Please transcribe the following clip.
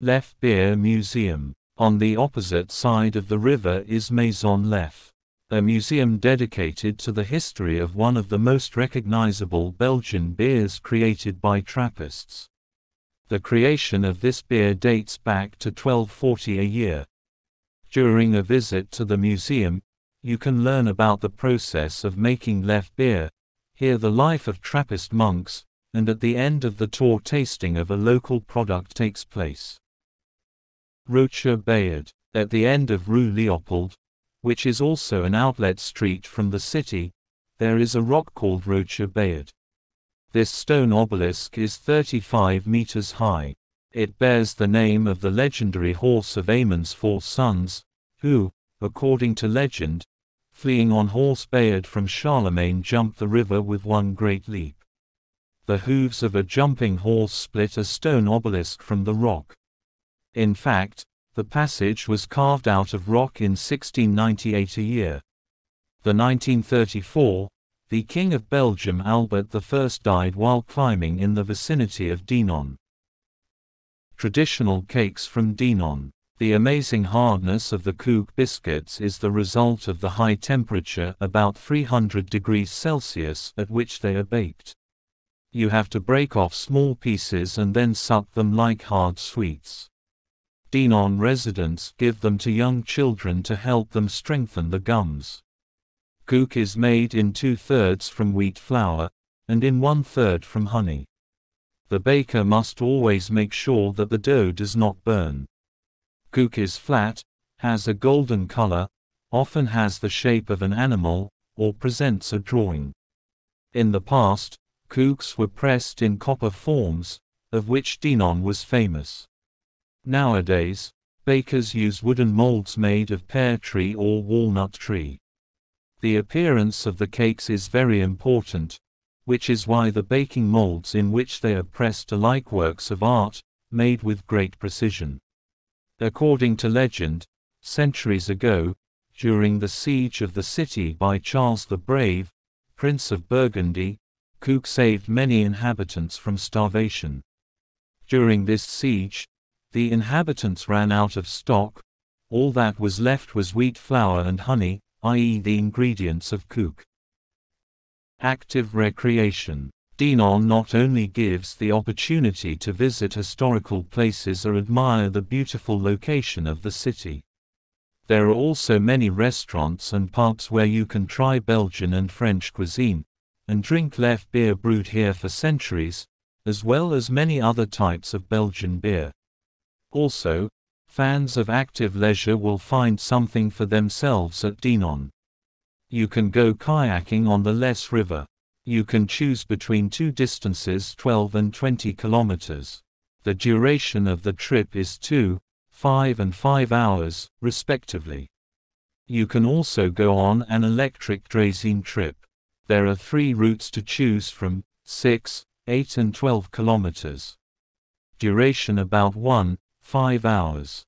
Leffe Beer Museum. On the opposite side of the river is Maison Leffe, a museum dedicated to the history of one of the most recognizable Belgian beers created by Trappists. The creation of this beer dates back to 1240 a year. During a visit to the museum, you can learn about the process of making Leffe beer, hear the life of Trappist monks, and at the end of the tour tasting of a local product takes place. Rocher Bayard. At the end of Rue Léopold, which is also an outlet street from the city, there is a rock called Rocher Bayard. This stone obelisk is 35 meters high. It bears the name of the legendary horse of Amon's 4 sons, who, according to legend, fleeing on horse Bayard from Charlemagne jumped the river with one great leap. The hooves of a jumping horse split a stone obelisk from the rock. In fact, the passage was carved out of rock in 1698 a year. The 1934, the King of Belgium Albert I died while climbing in the vicinity of Dinant. Traditional cakes from Dinant. The amazing hardness of the cackes biscuits is the result of the high temperature, about 300 degrees Celsius, at which they are baked. You have to break off small pieces and then suck them like hard sweets. Dinant residents give them to young children to help them strengthen the gums. Cackes is made in 2/3 from wheat flour, and in 1/3 from honey. The baker must always make sure that the dough does not burn. Cackes is flat, has a golden color, often has the shape of an animal, or presents a drawing. In the past, cackes were pressed in copper forms, of which Dinant was famous. Nowadays, bakers use wooden molds made of pear tree or walnut tree. The appearance of the cakes is very important, which is why the baking molds in which they are pressed are like works of art, made with great precision. According to legend, centuries ago, during the siege of the city by Charles the Brave, Prince of Burgundy, cackes saved many inhabitants from starvation. During this siege, the inhabitants ran out of stock. All that was left was wheat flour and honey, i.e. the ingredients of cackes. Active recreation. Dinant not only gives the opportunity to visit historical places or admire the beautiful location of the city. There are also many restaurants and pubs where you can try Belgian and French cuisine, and drink Leffe beer brewed here for centuries, as well as many other types of Belgian beer. Also, fans of active leisure will find something for themselves at Dinant. You can go kayaking on the Lesse River. You can choose between 2 distances 12 and 20 kilometers. The duration of the trip is 2, 5 and 5 hours, respectively. You can also go on an electric draisine trip. There are 3 routes to choose from, 6, 8 and 12 kilometers. Duration about 1, 5 hours.